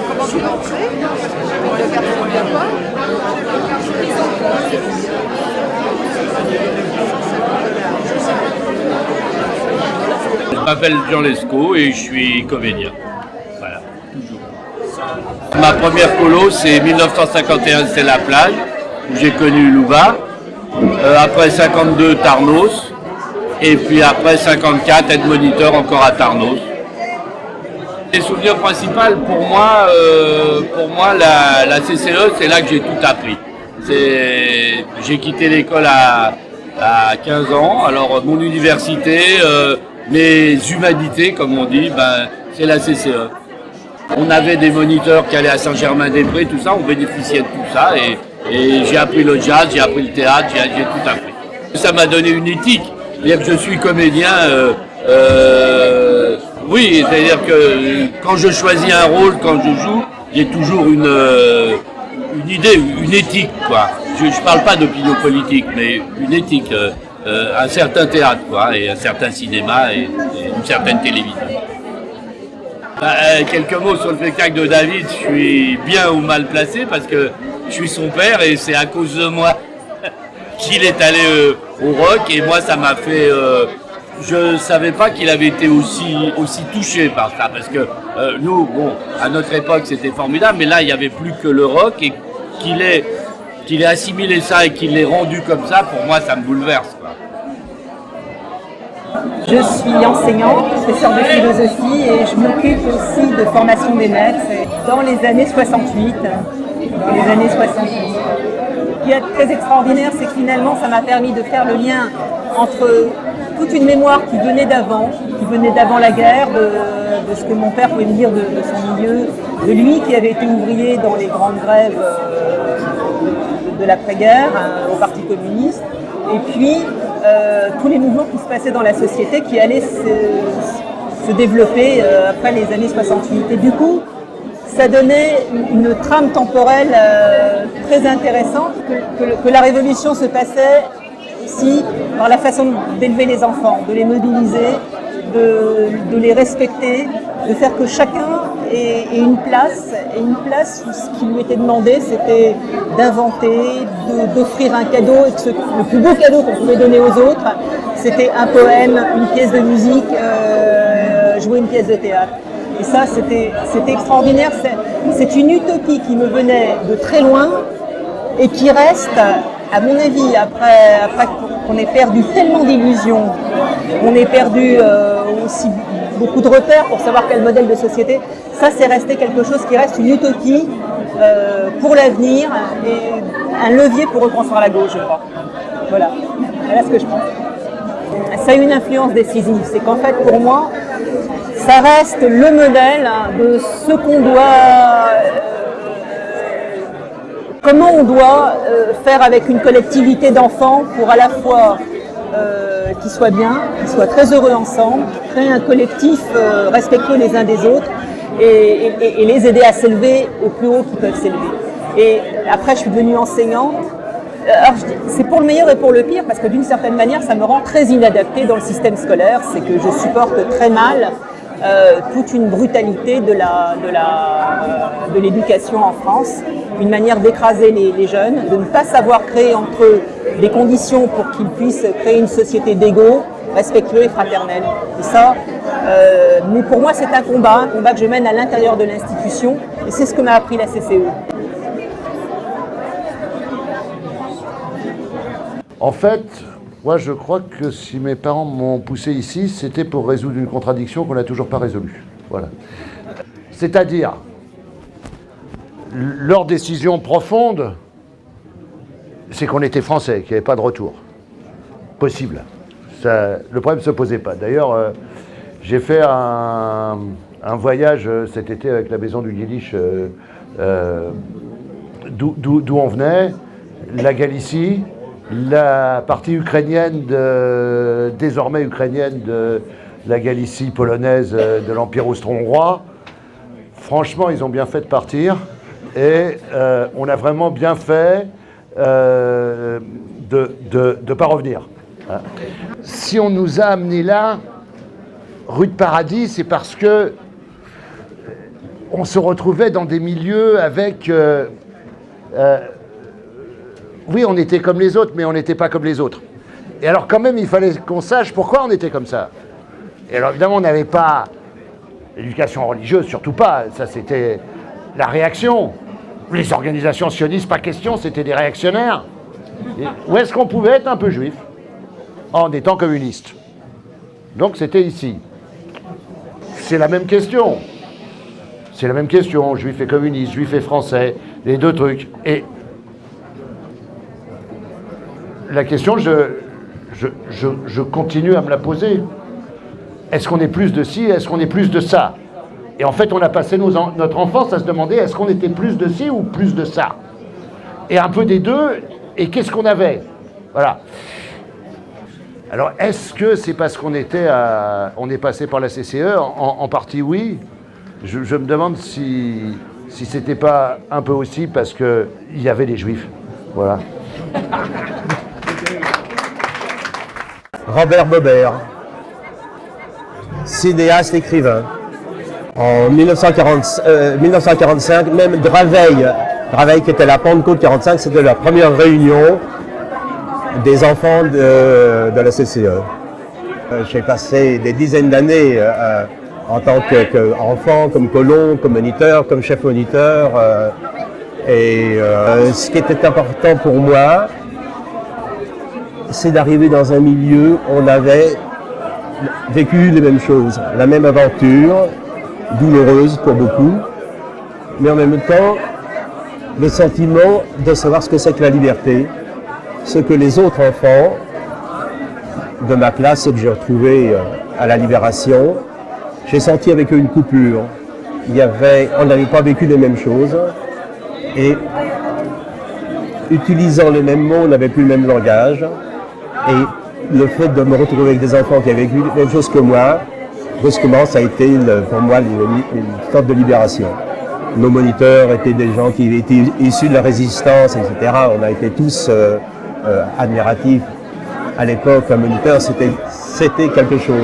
Comment tu l'as entré? Le garçon vient pas. Je m'appelle Jean Lescaut et je suis comédien. Voilà, toujours. Ma première colo, c'est 1951, c'est la plage, où j'ai connu Louba. Après 52, Tarnos. Et puis après 54, être moniteur encore à Tarnos. Les souvenirs principaux pour moi, la CCE, c'est là que j'ai tout appris. J'ai quitté l'école à 15 ans. Alors mon université, mes humanités, comme on dit, c'est la CCE. On avait des moniteurs qui allaient à Saint-Germain-des-Prés, tout ça, on bénéficiait de tout ça. Et j'ai appris le jazz, j'ai appris le théâtre, j'ai tout appris. Ça m'a donné une éthique. C'est-à-dire que je suis comédien, oui, c'est-à-dire que quand je choisis un rôle, quand je joue, j'ai toujours une idée, une éthique, quoi. Je ne parle pas d'opinion politique, mais une éthique, un certain théâtre, quoi, et un certain cinéma et une certaine télévision. Quelques mots sur le spectacle de David. Je suis bien ou mal placé parce que je suis son père et c'est à cause de moi qu'il est allé au rock, et moi ça m'a fait... je savais pas qu'il avait été aussi touché par ça, parce que nous, bon, à notre époque c'était formidable, mais là il n'y avait plus que le rock, et qu'il ait assimilé ça et qu'il l'ait rendu comme ça, pour moi ça me bouleverse, quoi. Je suis enseignante, professeure de philosophie, et je m'occupe aussi de formation des maîtres dans les années 68. Ce qui est très extraordinaire, c'est que finalement, ça m'a permis de faire le lien entre toute une mémoire qui venait d'avant la guerre, de ce que mon père pouvait me dire de son milieu, de lui qui avait été ouvrier dans les grandes grèves de l'après-guerre au Parti communiste, et puis tous les mouvements qui se passaient dans la société qui allaient se développer après les années 68. Et du coup, ça donnait une trame temporelle très intéressante, que la révolution se passait ici par la façon d'élever les enfants, de les mobiliser, de les respecter, de faire que chacun ait une place où ce qui lui était demandé, c'était d'inventer, d'offrir un cadeau, et que le plus beau cadeau qu'on pouvait donner aux autres, c'était un poème, une pièce de musique, jouer une pièce de théâtre. Et ça, c'était extraordinaire. C'est une utopie qui me venait de très loin et qui reste, à mon avis, après qu'on ait perdu tellement d'illusions, on ait perdu aussi beaucoup de repères pour savoir quel modèle de société, ça c'est resté quelque chose qui reste une utopie pour l'avenir et un levier pour reconstruire la gauche, je crois. Voilà ce que je pense. Ça a une influence décisive, c'est qu'en fait pour moi, ça reste le modèle de ce qu'on doit, comment on doit faire avec une collectivité d'enfants pour à la fois qu'ils soient bien, qu'ils soient très heureux ensemble, créer un collectif respectueux les uns des autres et les aider à s'élever au plus haut qu'ils peuvent s'élever. Et après, je suis devenue enseignante. Alors, c'est pour le meilleur et pour le pire, parce que d'une certaine manière, ça me rend très inadaptée dans le système scolaire. C'est que je supporte très mal toute une brutalité de l'éducation en France, une manière d'écraser les jeunes, de ne pas savoir créer entre eux des conditions pour qu'ils puissent créer une société d'égaux, respectueux et fraternelle. Et ça, mais pour moi, c'est un combat que je mène à l'intérieur de l'institution, et c'est ce que m'a appris la CCE. En fait, moi je crois que si mes parents m'ont poussé ici, c'était pour résoudre une contradiction qu'on n'a toujours pas résolue. Voilà. C'est-à-dire, leur décision profonde, c'est qu'on était français, qu'il n'y avait pas de retour possible. Ça, le problème ne se posait pas. D'ailleurs, j'ai fait un voyage cet été avec la maison du Yiddish, d'où on venait, la Galicie, la partie ukrainienne, désormais ukrainienne de la Galicie polonaise de l'Empire austro-hongrois. Franchement, ils ont bien fait de partir et on a vraiment bien fait de ne pas revenir. Si on nous a amenés là, rue de Paradis, c'est parce que on se retrouvait dans des milieux avec... oui, on était comme les autres, mais on n'était pas comme les autres. Et alors quand même, il fallait qu'on sache pourquoi on était comme ça. Et alors évidemment, on n'avait pas l'éducation religieuse, surtout pas. Ça, c'était la réaction. Les organisations sionistes, pas question, c'était des réactionnaires. Et où est-ce qu'on pouvait être un peu juif en étant communiste? Donc c'était ici. C'est la même question. C'est la même question, juif et communiste, juif et français, les deux trucs. Et la question, je continue à me la poser. Est-ce qu'on est plus de ci, est-ce qu'on est plus de ça? Et en fait, on a passé notre enfance à se demander, est-ce qu'on était plus de ci ou plus de ça? Et un peu des deux, et qu'est-ce qu'on avait? Voilà. Alors, est-ce que c'est parce qu'on est passé par la CCE? En partie, oui. Je me demande si c'était pas un peu aussi parce qu'il y avait des juifs. Voilà. Robert Bobert, cinéaste, écrivain. En 1945, même Draveil qui était la Pentecôte 45, c'était la première réunion des enfants de la CCE. J'ai passé des dizaines d'années en tant qu'enfant, comme colon, comme moniteur, comme chef moniteur. Ce qui était important pour moi, c'est d'arriver dans un milieu où on avait vécu les mêmes choses, la même aventure, douloureuse pour beaucoup, mais en même temps, le sentiment de savoir ce que c'est que la liberté, ce que les autres enfants de ma classe et que j'ai retrouvé à la Libération, j'ai senti avec eux une coupure. On n'avait pas vécu les mêmes choses et utilisant les mêmes mots, on n'avait plus le même langage. Et le fait de me retrouver avec des enfants qui avaient vécu les mêmes choses que moi, brusquement, ça a été pour moi une sorte de libération. Nos moniteurs étaient des gens qui étaient issus de la résistance, etc. On a été tous admiratifs. À l'époque, un moniteur, c'était quelque chose.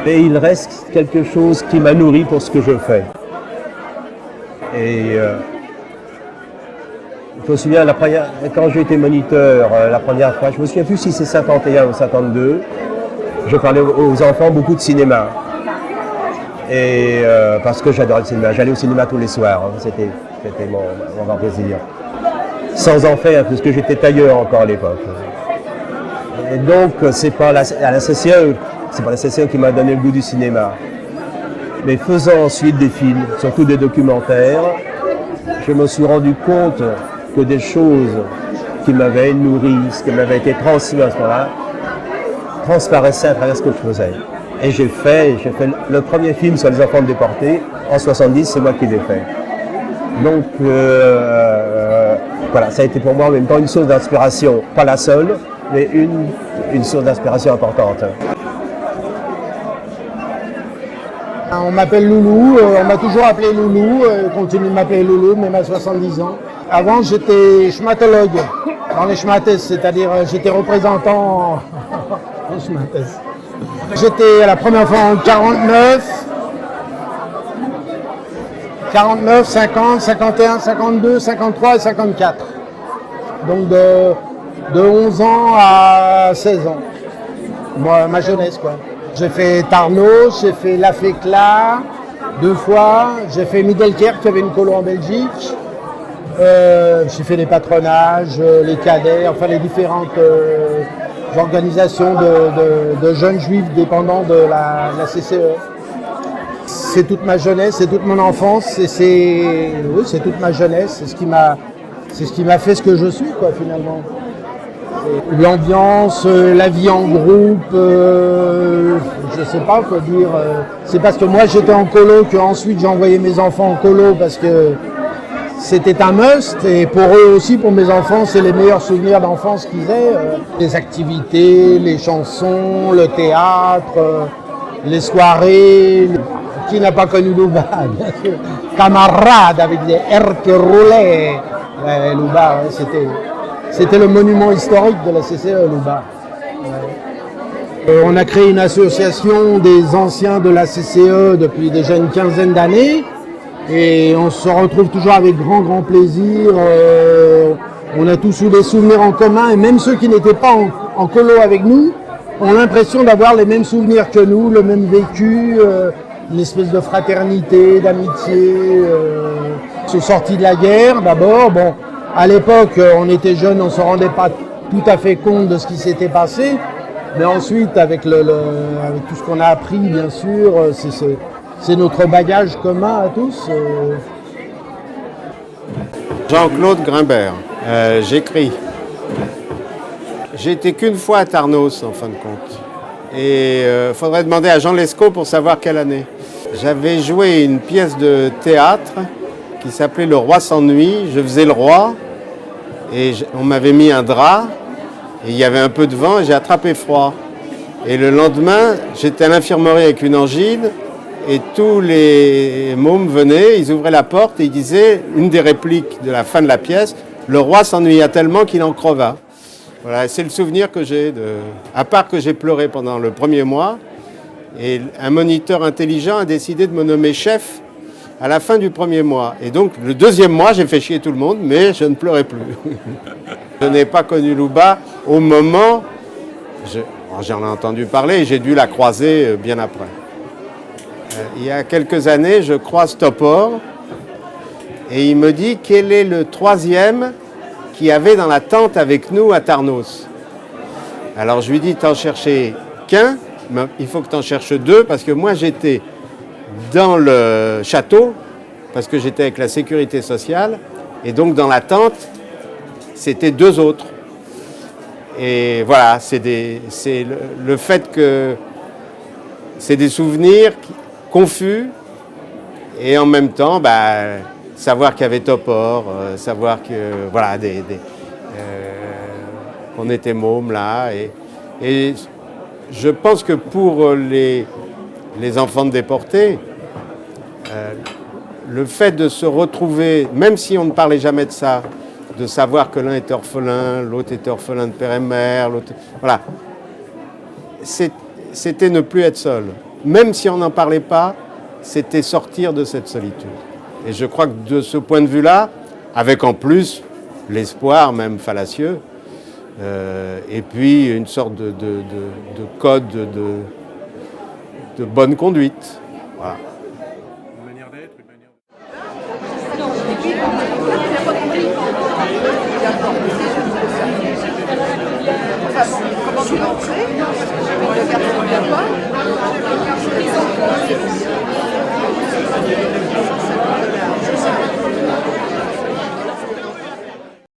Et il reste quelque chose qui m'a nourri pour ce que je fais. Et je me souviens, quand j'ai été moniteur, la première fois, je ne me souviens plus si c'est 51 ou 52, je parlais aux enfants beaucoup de cinéma. Et parce que j'adorais le cinéma, j'allais au cinéma tous les soirs, hein, c'était mon grand plaisir. Sans en faire, parce que j'étais tailleur encore à l'époque. Et donc, c'est pas la CCE qui m'a donné le goût du cinéma. Mais faisant ensuite des films, surtout des documentaires, je me suis rendu compte que des choses qui m'avaient nourri, ce qui m'avait été transmis à ce moment-là, transparaissaient à travers ce que je faisais. Et j'ai fait le premier film sur les enfants déportés, en 70, c'est moi qui l'ai fait. Donc, voilà, ça a été pour moi en même temps une source d'inspiration, pas la seule, mais une source d'inspiration importante. On m'appelle Loulou, on m'a toujours appelé Loulou, continue de m'appeler Loulou, même à 70 ans. Avant, j'étais schmatologue dans les schmates, c'est-à-dire j'étais représentant en schmates. J'étais la première fois en 49, 50, 51, 52, 53 et 54. Donc de 11 ans à 16 ans. Moi, ma jeunesse, quoi. J'ai fait Tarnot, j'ai fait La Fécla 2 fois, j'ai fait Middelkerk, qui avait une colo en Belgique. J'ai fait les patronages, les cadets, enfin les différentes organisations de jeunes juifs dépendants de la CCE. C'est toute ma jeunesse, c'est toute mon enfance, et c'est toute ma jeunesse, c'est ce qui m'a fait ce que je suis, quoi, finalement. L'ambiance, la vie en groupe, je sais pas quoi dire. C'est parce que moi j'étais en colo qu'ensuite j'ai envoyé mes enfants en colo parce que c'était un must, et pour eux aussi, pour mes enfants, c'est les meilleurs souvenirs d'enfance qu'ils aient. Les activités, les chansons, le théâtre, les soirées. Qui n'a pas connu Louba, bien sûr. Camarade avec des airs qui roulaient. Ouais, Louba, ouais, c'était le monument historique de la CCE, Louba. Ouais. On a créé une association des anciens de la CCE depuis déjà une quinzaine d'années et on se retrouve toujours avec grand plaisir. On a tous eu des souvenirs en commun et même ceux qui n'étaient pas en colo avec nous ont l'impression d'avoir les mêmes souvenirs que nous, le même vécu, une espèce de fraternité, d'amitié. C'est sorti de la guerre d'abord. Bon, à l'époque, on était jeunes, on ne se rendait pas tout à fait compte de ce qui s'était passé. Mais ensuite, avec tout ce qu'on a appris, bien sûr, c'est notre bagage commun à tous. Jean-Claude Grimbert, j'écris. J'ai été qu'une fois à Tarnos, en fin de compte. Et il faudrait demander à Jean Lescaut pour savoir quelle année. J'avais joué une pièce de théâtre qui s'appelait Le Roi s'ennuie. Je faisais le roi et on m'avait mis un drap. Et il y avait un peu de vent et j'ai attrapé froid. Et le lendemain, j'étais à l'infirmerie avec une angine et tous les mômes venaient, ils ouvraient la porte et ils disaient, une des répliques de la fin de la pièce, « Le roi s'ennuya tellement qu'il en creva ». Voilà, c'est le souvenir que j'ai, à part que j'ai pleuré pendant le premier mois. Et un moniteur intelligent a décidé de me nommer chef à la fin du premier mois. Et donc, le deuxième mois, j'ai fait chier tout le monde, mais je ne pleurais plus. Je n'ai pas connu Louba au moment, j'en ai entendu parler et j'ai dû la croiser bien après. Il y a quelques années, je croise Topor et il me dit quel est le troisième qu'il y avait dans la tente avec nous à Tarnos. Alors je lui dis, t'en cherchais qu'un, mais il faut que t'en cherches deux parce que moi j'étais dans le château, parce que j'étais avec la sécurité sociale, et donc dans la tente, c'était deux autres. Et voilà, c'est le fait que c'est des souvenirs confus, et en même temps, savoir qu'il y avait Topor, savoir que, voilà, qu'on était mômes là. Et je pense que pour les enfants de déportés, le fait de se retrouver, même si on ne parlait jamais de ça, de savoir que l'un était orphelin, l'autre était orphelin de père et mère, l'autre, voilà, c'était ne plus être seul. Même si on n'en parlait pas, c'était sortir de cette solitude. Et je crois que de ce point de vue-là, avec en plus l'espoir, même fallacieux, et puis une sorte de code de bonne conduite. Voilà. Comment tu l'as entré? Le garçon de toi?